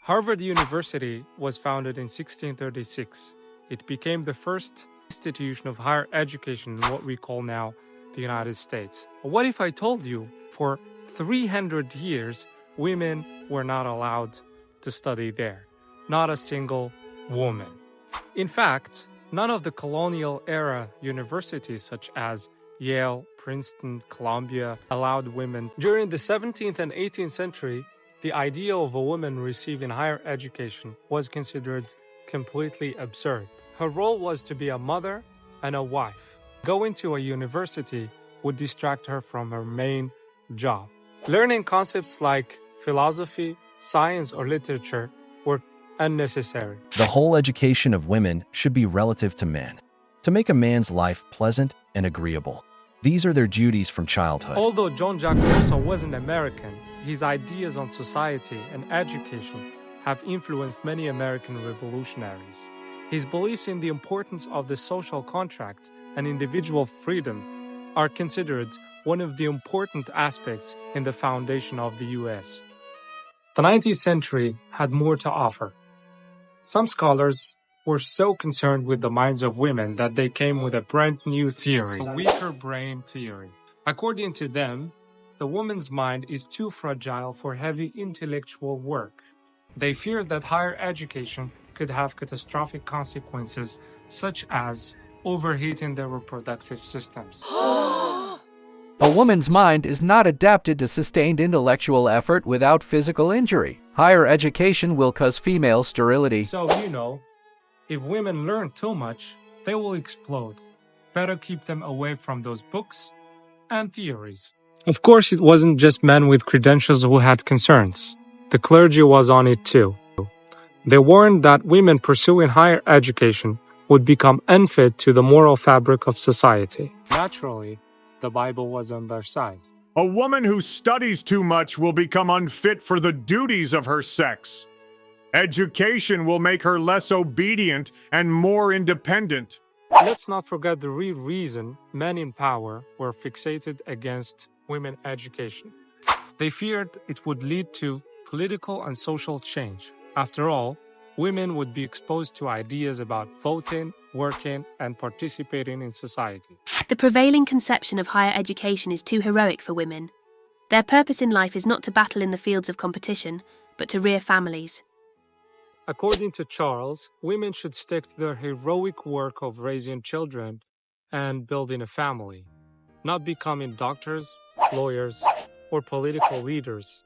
Harvard University was founded in 1636. It became the first institution of higher education in what we call now the United States. What if I told you for 300 years women were not allowed to study there? Not a single woman. In fact, none of the colonial era universities such as Yale, Princeton, Columbia allowed women. During the 17th and 18th century, the idea of a woman receiving higher education was considered completely absurd. Her role was to be a mother and a wife. Going to a university would distract her from her main job. Learning concepts like philosophy, science, or literature were unnecessary. The whole education of women should be relative to men, to make a man's life pleasant and agreeable. These are their duties from childhood. Although Jean-Jacques Rousseau wasn't American, his ideas on society and education have influenced many American revolutionaries. His beliefs in the importance of the social contract and individual freedom are considered one of the important aspects in the foundation of the US. The 19th century had more to offer. Some scholars were so concerned with the minds of women that they came with a brand new theory, the weaker brain theory. According to them, the woman's mind is too fragile for heavy intellectual work. They feared that higher education could have catastrophic consequences, such as overheating their reproductive systems. A woman's mind is not adapted to sustained intellectual effort without physical injury. Higher education will cause female sterility. So, if women learn too much, they will explode. Better keep them away from those books and theories. Of course, it wasn't just men with credentials who had concerns. The clergy was on it too. They warned that women pursuing higher education would become unfit to the moral fabric of society. Naturally, the Bible was on their side. A woman who studies too much will become unfit for the duties of her sex. Education will make her less obedient and more independent. Let's not forget the real reason men in power were fixated against women education. They feared it would lead to political and social change. After all, women would be exposed to ideas about voting, working, and participating in society. The prevailing conception of higher education is too heroic for women. Their purpose in life is not to battle in the fields of competition, but to rear families. According to Charles, women should stick to their heroic work of raising children and building a family, not becoming doctors, lawyers, or political leaders.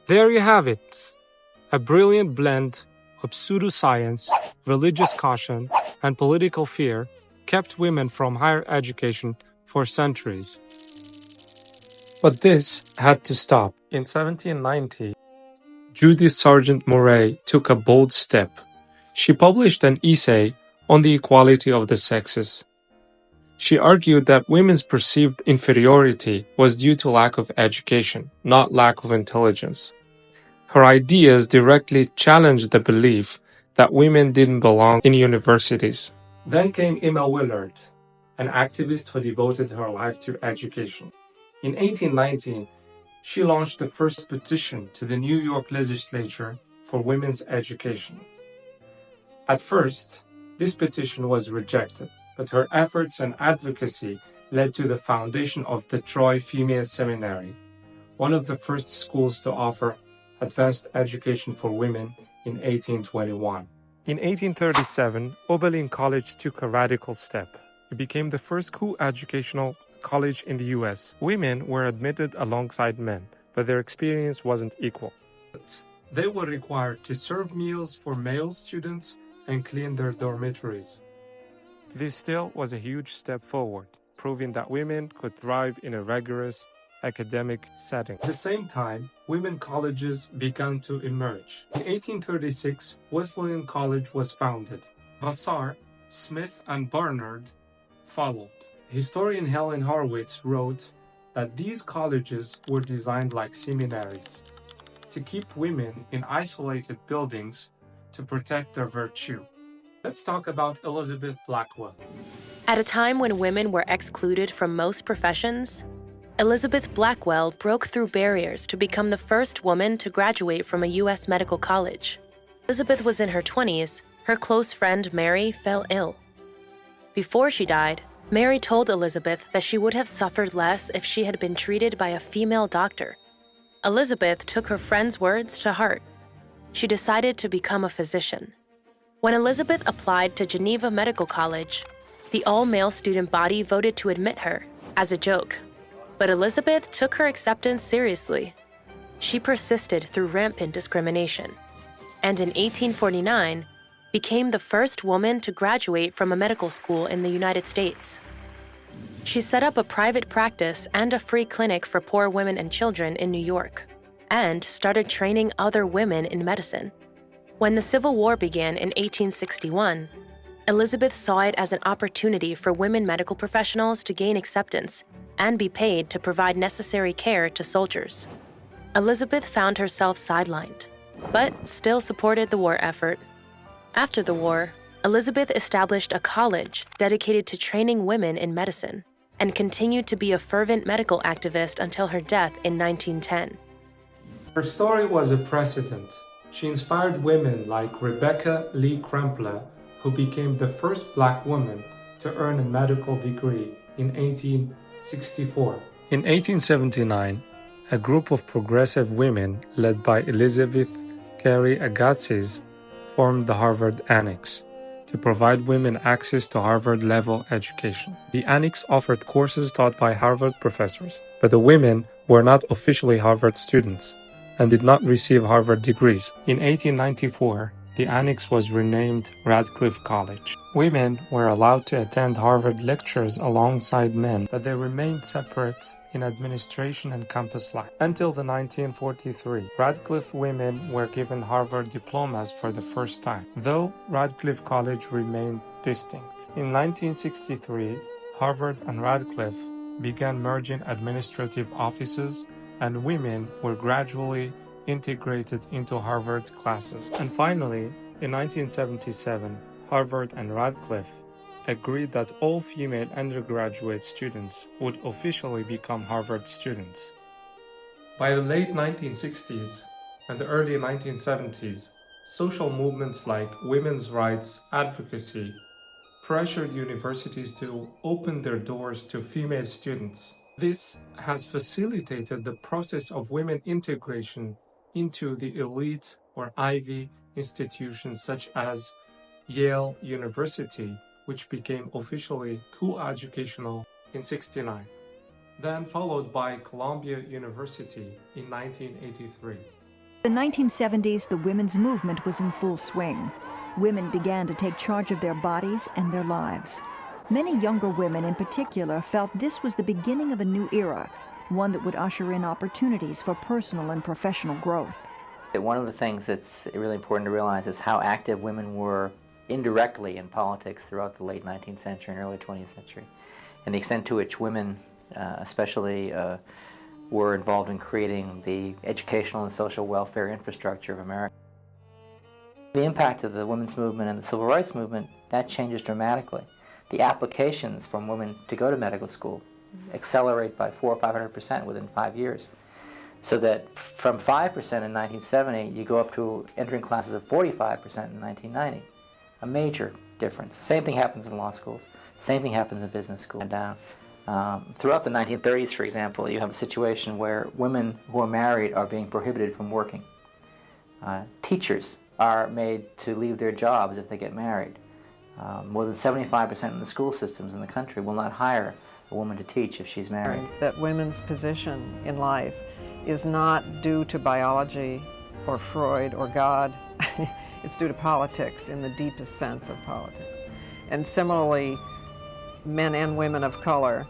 There you have it. A brilliant blend of pseudoscience, religious caution, and political fear kept women from higher education for centuries. But this had to stop. In 1790, Judith Sargent Murray took a bold step. She published an essay on the equality of the sexes. She argued that women's perceived inferiority was due to lack of education, not lack of intelligence. Her ideas directly challenged the belief that women didn't belong in universities. Then came Emma Willard, an activist who devoted her life to education. In 1819, she launched the first petition to the New York legislature for women's education. At first, this petition was rejected, but her efforts and advocacy led to the foundation of the Troy Female Seminary, one of the first schools to offer advanced education for women in 1821. In 1837, Oberlin College took a radical step. It became the first co-educational college in the U.S. Women were admitted alongside men, but their experience wasn't equal. They were required to serve meals for male students and clean their dormitories. This still was a huge step forward, proving that women could thrive in a rigorous academic setting. At the same time, women colleges began to emerge. In 1836, Wesleyan College was founded. Vassar, Smith, and Barnard followed. Historian Helen Horowitz wrote that these colleges were designed like seminaries, to keep women in isolated buildings to protect their virtue. Let's talk about Elizabeth Blackwell. At a time when women were excluded from most professions, Elizabeth Blackwell broke through barriers to become the first woman to graduate from a U.S. medical college. Elizabeth was in her 20s. Her close friend Mary fell ill. Before she died, Mary told Elizabeth that she would have suffered less if she had been treated by a female doctor. Elizabeth took her friend's words to heart. She decided to become a physician. When Elizabeth applied to Geneva Medical College, the all-male student body voted to admit her as a joke. But Elizabeth took her acceptance seriously. She persisted through rampant discrimination, and in 1849, became the first woman to graduate from a medical school in the United States. She set up a private practice and a free clinic for poor women and children in New York, and started training other women in medicine. When the Civil War began in 1861, Elizabeth saw it as an opportunity for women medical professionals to gain acceptance and be paid to provide necessary care to soldiers. Elizabeth found herself sidelined, but still supported the war effort. After the war, Elizabeth established a college dedicated to training women in medicine and continued to be a fervent medical activist until her death in 1910. Her story was a precedent. She inspired women like Rebecca Lee Krempler, who became the first Black woman to earn a medical degree in 1864. In 1879, a group of progressive women led by Elizabeth Cary Agassiz formed the Harvard Annex to provide women access to Harvard-level education. The Annex offered courses taught by Harvard professors, but the women were not officially Harvard students and did not receive Harvard degrees. In 1894, the Annex was renamed Radcliffe College. Women were allowed to attend Harvard lectures alongside men, but they remained separate in administration and campus life. Until the 1943, Radcliffe women were given Harvard diplomas for the first time, though Radcliffe College remained distinct. In 1963, Harvard and Radcliffe began merging administrative offices, and women were gradually integrated into Harvard classes. And finally, in 1977, Harvard and Radcliffe agreed that all female undergraduate students would officially become Harvard students. By the late 1960s and the early 1970s, social movements like women's rights advocacy pressured universities to open their doors to female students. This has facilitated the process of women integration into the elite or Ivy institutions such as Yale University, which became officially coeducational in '69, then followed by Columbia University in 1983. In the 1970s, the women's movement was in full swing. Women began to take charge of their bodies and their lives. Many younger women in particular felt this was the beginning of a new era, one that would usher in opportunities for personal and professional growth. One of the things that's really important to realize is how active women were indirectly in politics throughout the late 19th century and early 20th century, and the extent to which women especially were involved in creating the educational and social welfare infrastructure of America. The impact of the women's movement and the civil rights movement, that changes dramatically. The applications from women to go to medical school accelerate by 400 or 500% within 5 years. So that from 5% in 1970, you go up to entering classes of 45% in 1990. A major difference. The same thing happens in law schools. The same thing happens in business schools. Throughout the 1930s, for example, you have a situation where women who are married are being prohibited from working. Teachers are made to leave their jobs if they get married. More than 75% of the school systems in the country will not hire a woman to teach if she's married. That women's position in life is not due to biology or Freud or God. It's due to politics in the deepest sense of politics. And similarly, men and women of color,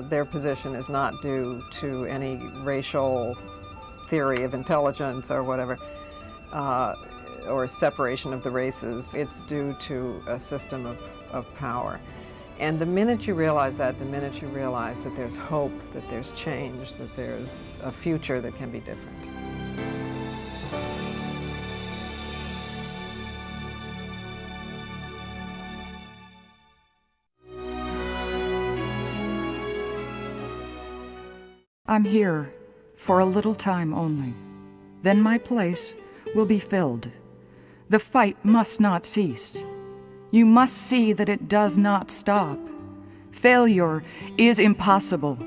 their position is not due to any racial theory of intelligence or whatever, or separation of the races. It's due to a system of power. And the minute you realize that, the minute you realize that there's hope, that there's change, that there's a future that can be different. I'm here for a little time only. Then my place will be filled. The fight must not cease. You must see that it does not stop. Failure is impossible.